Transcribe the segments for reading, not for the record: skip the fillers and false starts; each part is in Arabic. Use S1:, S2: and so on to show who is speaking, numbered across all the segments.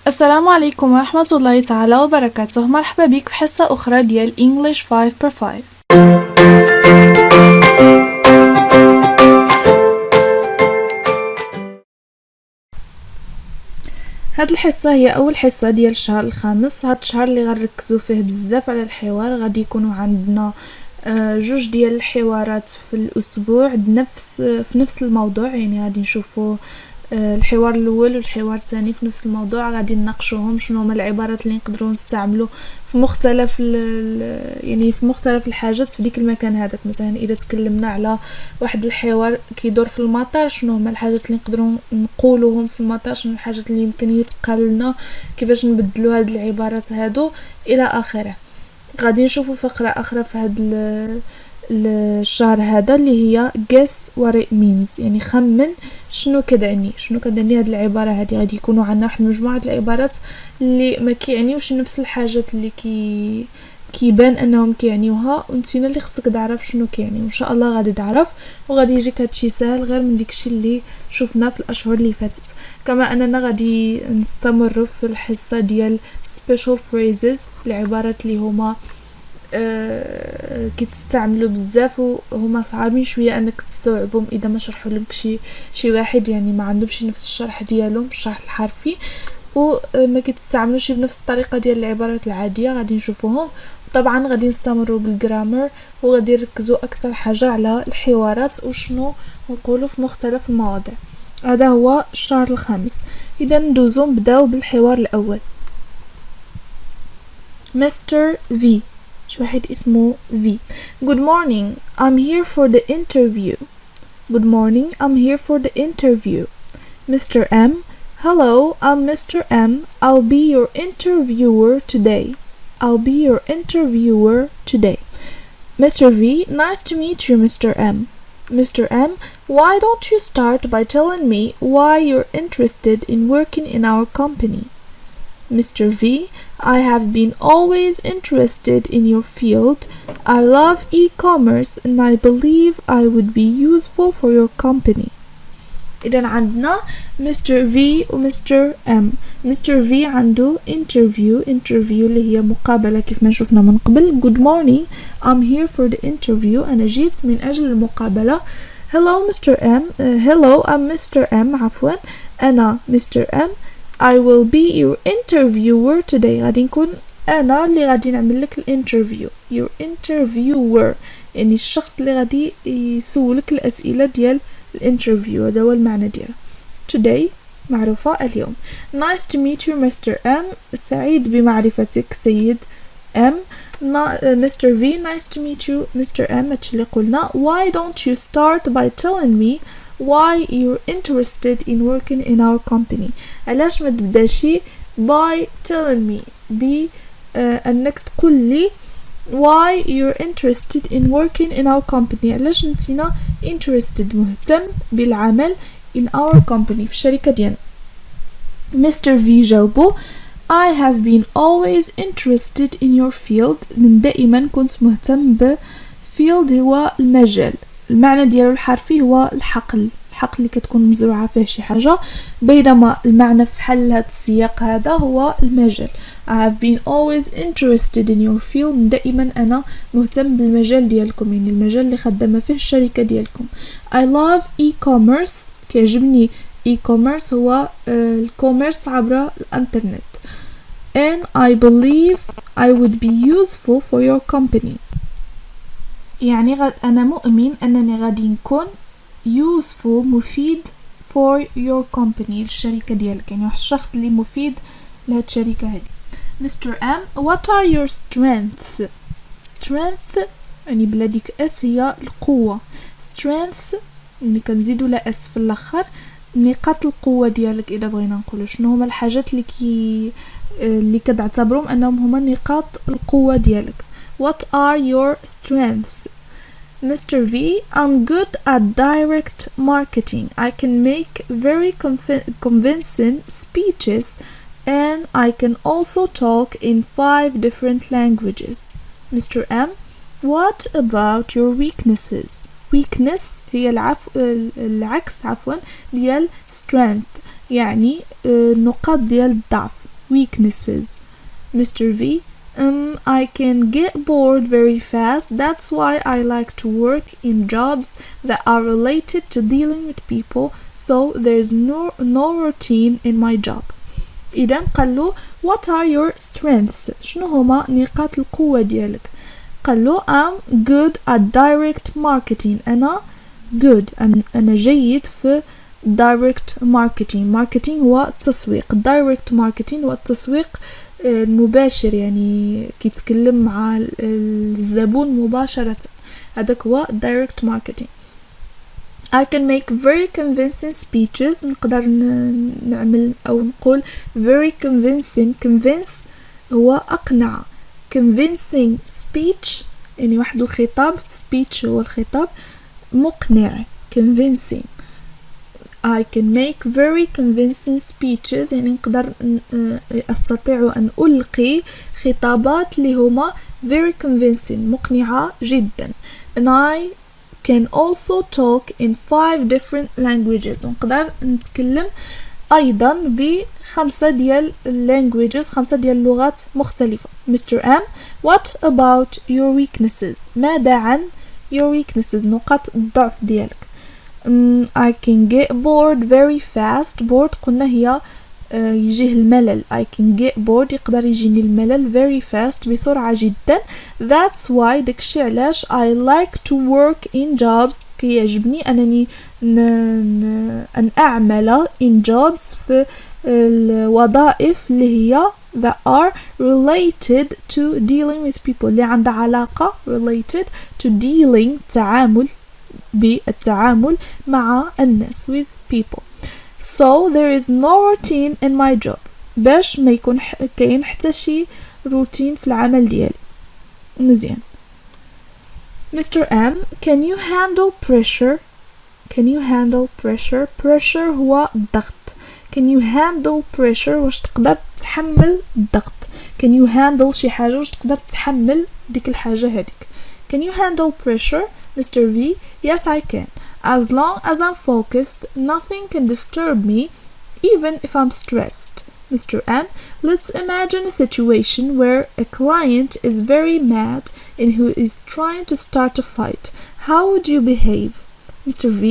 S1: السلام عليكم ورحمة الله تعالى وبركاته. مرحبا بك في حصة أخرى ديال English 5x5. هاد الحصة هي أول حصة ديال الشهر الخامس. هاد الشهر اللي غنركزو فيه بزاف على الحوار. غادي يكونوا عندنا جوج ديال الحوارات في الأسبوع في نفس الموضوع، يعني غادي نشوفوا الحوار الاول والحوار الثاني في نفس الموضوع. غادي نناقشوهم شنو هما العبارات اللي نقدروا نستعملوا في مختلف يعني في مختلف الحاجات في ديك المكان هذاك. مثلا اذا تكلمنا على واحد الحوار كيدور في المطار، شنو هما الحاجات اللي نقدروا نقولوهم في المطار، شنو الحاجات اللي يمكن يتقالوا لنا، كيفاش نبدلوا هاد العبارات هادو الى اخره. غادي نشوفوا فقره اخرى في هاد الشهر هذا اللي هي guess what it means، يعني خمن شنو كتعني هاد العباره هذه. غادي يكونوا عندنا واحد مجموعه العبارات اللي ما كيعنيوش نفس الحاجات اللي كيبان انهم كيعنيوها، وانتينا اللي خصك تعرف شنو كيعني. وان شاء الله غادي تعرف وغادي يجيك هادشي سهل غير من داكشي اللي شفناه في الاشهر اللي فاتت. كما اننا غادي نستمر في الحصه ديال special phrases، العبارات اللي هما كيتستعملوا بزاف وهما صعابين شويه انك تستوعبهم اذا ما شرحوا لك شي واحد، يعني ما عندهمش نفس الشرح ديالهم، الشرح الحرفي، وما كيتستعملوش بنفس الطريقه ديال العبارات العاديه. غادي نشوفوهم. طبعا غادي نستمروا بالجرامر، وغادي نركزوا اكثر حاجه على الحوارات وشنو نقولوا في مختلف المواضيع. هذا هو الشهر الخامس. اذا ندوزو نبداو بالحوار الاول. مستر في، شي واحد اسمه في. Good morning, I'm here for the interview. Good morning, I'm here for the interview. Mr. M, hello, I'm Mr. M. I'll be your interviewer today. Mr. V, nice to meet you, Mr. M. Mr. M, why don't you start by telling me why you're interested in working in our company? Mr. V, I have been always interested in your field. I love e-commerce and I believe I would be useful for your company. إذن عندنا Mr. V و Mr. M. Mr. V عنده interview اللي هي مقابلة كيف ما شفنا من قبل. Good morning, I'm here for the interview. أنا جيت من أجل المقابلة. Hello Mr. M. Hello, I'm Mr. M. عفوا، أنا Mr. M. I will be your interviewer today. غادي نكون أنا اللي غادي نعمل لك الانترفيو. Your interviewer يعني الشخص اللي غادي يسولك الأسئلة ديال الانترفيو، هذا هو المعنى ديالها. Today معروفة اليوم. Nice to meet you Mr. M. سعيد بمعرفتك سيد M. Mr. V, nice to meet you Mr. M. هادشي اللي قلنا. Why don't you start by telling me why you're interested in working in our company؟ علاش ما تبداشي by telling me انك تقول لي why you're interested in working in our company، علاش نتينا interested مهتم بالعمل in our company في الشركة ديالنا. Mr. V جاوبو I have been always interested in your field. من دائما كنت مهتم field هو المجال، المعنى ديالو الحرفي هو الحقل اللي كتكون مزروعة فيه شي حاجة، بينما المعنى في حل هذا السياق هذا هو المجال. I have been always interested in your field. دائما أنا مهتم بالمجال ديالكم، يعني المجال اللي خدامة فيه الشركة ديالكم. I love e-commerce. كيعجبني e-commerce هو الكوميرس عبر الانترنت. And I believe I would be useful for your company. يعني أنا مؤمن أنني غادي نكون useful مفيد for your company للشركة ديالك، يعني واحد الشخص اللي مفيد لهاد الشركة هذه. Mr. M, what are your strengths؟ strength يعني بلا ديك اس هي القوة. strengths يعني كنزيدو لا اس في الاخر، نقاط القوة ديالك. إذا بغينا نقولوا شنو هما الحاجات اللي كتعتبرهم أنهم هما نقاط القوة ديالك. What are your strengths؟ Mr. V, I'm good at direct marketing. I can make very convincing speeches and I can also talk in 5 different languages. Mr. M, what about your weaknesses؟ weakness هي العكس ديال strength، يعني النقاط ديال الضعف. weaknesses. Mr. V. I can get bored very fast. That's why I like to work in jobs that are related to dealing with people, so there's no routine in my job. إذا قالوا what are your strengths؟ شنو هما نقاط القوة ديالك؟ قالوا I'm good at direct marketing. أنا good، أنا جيد في direct marketing هو التسويق. direct marketing هو التسويق المباشر، يعني كيتكلم مع الزبون مباشرة، هذاك هو direct marketing. I can make very convincing speeches. نقدر نعمل أو نقول very convince هو أقنع. convincing speech يعني واحد الخطاب، speech هو الخطاب، مقنع convincing. I can make very convincing speeches يعني نقدر أستطيع أن ألقي خطابات اللي هما very convincing مقنعة جدا. and I can also talk in 5 different languages. ونقدر نتكلم أيضا ب5 ديال languages، 5 ديال اللغات مختلفة. Mr. M. What about your weaknesses؟ ماذا عن your weaknesses؟ نقاط الضعف ديالك. I can get bored very fast. bored قلنا هي يجيه الملل. I can get bored يقدر يجيني الملل very fast بسرعة جدا. That's why داكشي علاش I like to work in jobs كي يعجبني أنني أن أعمل in jobs في الوظائف اللي هي that are related to dealing with people، اللي عندها علاقة related to dealing بالتعامل مع الناس with people. So there is no routine in my job. باش ما يكون كاين حتى شي روتين في العمل ديالي. مزيان. Mr. M. Can you handle pressure؟ Can you handle pressure؟ pressure هو الضغط. Can you handle pressure؟ واش تقدر تحمل الضغط. Can you handle شي حاجة واش تقدر تحمل ديك الحاجة هذيك. Can you handle pressure؟ Mr. V. Yes, I can. As long as I'm focused, nothing can disturb me, even if I'm stressed. Mr. M. Let's imagine a situation where a client is very mad and who is trying to start a fight. How would you behave? Mr. V.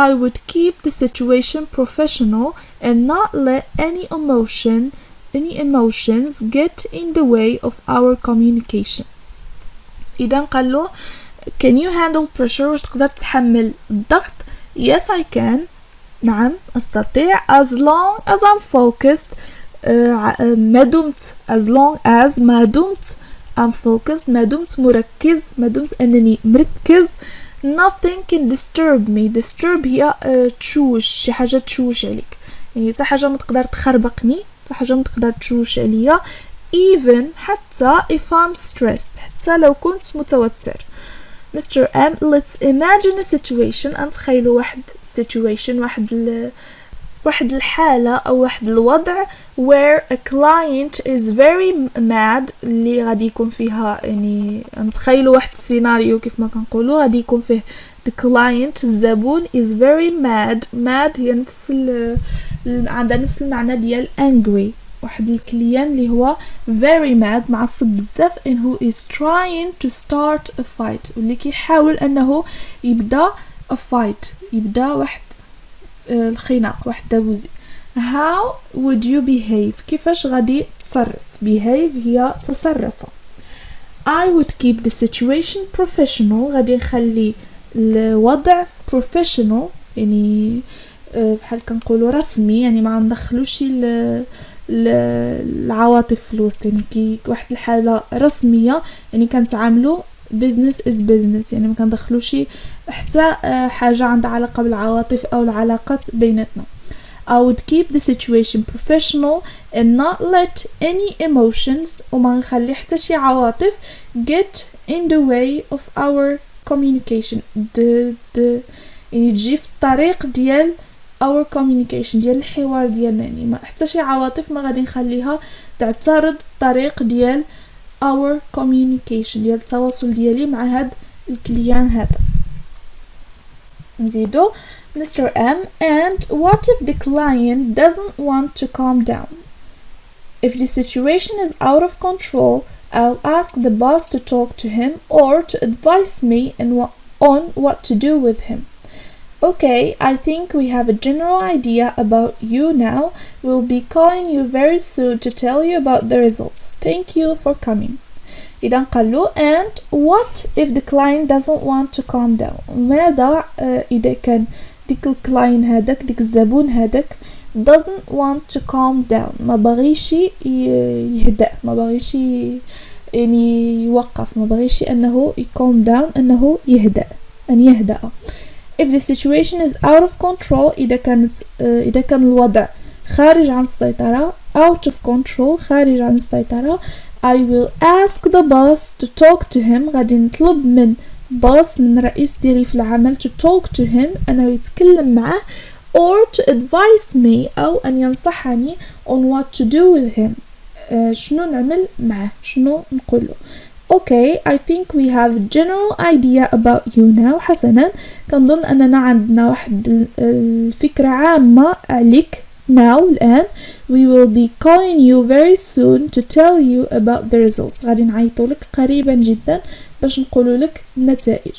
S1: I would keep the situation professional and not let any emotions get in the way of our communication. إذا قال له Can you handle pressure؟ واش تقدر تحمل الضغط؟ Yes, I can. نعم أستطيع. As long as I'm focused ما دمت I'm focused ما دمت مركز، ما دمت أنني مركز. Nothing can disturb me. disturb هي تشوش، شي حاجة تشوش عليك، يعني حتى حاجة ما تقدر تخربقني، حتى حاجة ما تقدر تشوش عليا. even حتى if I'm stressed، حتى لو كنت متوتر. Mr. M. Let's imagine a situation. نتخيلوا واحد situation، واحد الحالة أو واحد الوضع where a client is very mad، اللي غادي يكون فيها يعني نتخيلوا واحد السيناريو كيف ما كنقولوا غادي يكون فيه the client الزبون is very mad هي نفس عندها نفس المعنى ديال angry. واحد الكليان اللي هو very mad معصب بزاف and who is trying to start a fight، واللي كيحاول أنه يبدأ a fight، يبدأ واحد الخناق، واحد دابوزي. How would you behave؟ كيفاش غادي تصرف؟ behave هي تصرف. I would keep the situation professional. غادي نخلي الوضع professional يعني بحال كنقولوا رسمي، يعني ما ندخلوش العواطف في الوسط، يعني كي واحد الحالة رسمية يعني كنتعاملوا business is business، يعني ما كندخلوش حتى حاجة عندها علاقة بالعواطف أو العلاقات بيناتنا. I would keep the situation professional and not let any emotions، وما نخلي حتى شي عواطف get in the way of our communication، يعني تجي في الطريق ديال our communication ديال الحوار ديالنا، يعني ما حتى شي عواطف ما غادي نخليها تعترض الطريق ديال our communication ديال التواصل ديالي مع هاد الكليان هذا. نزيدو Mr. M. And what if the client doesn't want to calm down؟ If the situation is out of control, I'll ask the boss to talk to him or to advise me on what to do with him. Okay, I think we have a general idea about you now. We'll be calling you very soon to tell you about the results. Thank you for coming. إذا قال له and what if the client doesn't want to calm down. ماذا إذا كان ديك الكلاين هذاك ديك الزبون هذاك doesn't want to calm down، ما بغيش يهدأ، ما بغيش يعني يوقف، ما بغيش أنه calm down، أنه يهدأ، أن يهدأ. If the situation is out of control، إذا كان الوضع خارج عن السيطرة، out of control خارج عن السيطرة، I will ask the boss to talk to him. غادي نطلب من boss، من رئيس ديالي في العمل to talk to him، أنه يتكلم معه or to advise me، أو أن ينصحني on what to do with him، شنو نعمل معه، شنو نقوله. Okay, I think we have a general idea about you now. حسنا، كنظن أننا عندنا واحد الفكرة عامة عليك now الآن. We will be calling you very soon to tell you about the results. غادي نعيطوا لك قريبا جدا باش نقولوا لك النتائج،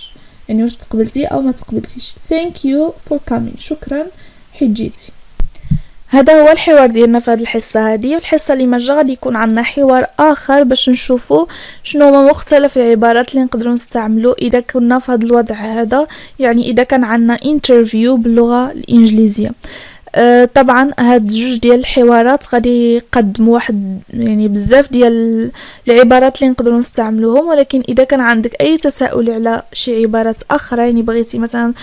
S1: يعني واش تقبلتي أو ما تقبلتيش. Thank you for coming. شكرا حيت جيتي. هذا هو الحوار ديالنا في هذه الحصة هذه. الحصة اللي مجا غادي يكون عندنا حوار آخر باش نشوفوا شنو هما مختلف العبارات اللي نقدروا نستعملوا إذا كنا في هذا الوضع هذا، يعني إذا كان عندنا interview باللغة الإنجليزية. طبعا هاد جوج ديال الحوارات غادي يقدموا واحد يعني بزاف ديال العبارات اللي نقدروا نستعملوهم، ولكن اذا كان عندك اي تساؤل على شي عبارات اخرى، يعني بغيتي مثلا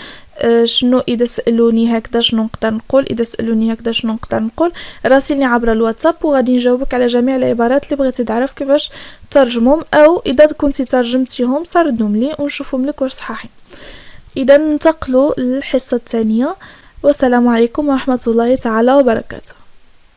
S1: شنو اذا سالوني هكذا شنو نقدر نقول، اذا سالوني هكذا شنو نقدر نقول، راسلني عبر الواتساب وغادي نجاوبك على جميع العبارات اللي بغيتي تعرف كيفاش ترجمهم، او اذا كنتي ترجمتيهم سردهم لي ونشوفهم لك واش صحاحين. اذا ننتقلوا للحصه الثانيه، والسلام عليكم ورحمة الله تعالى وبركاته.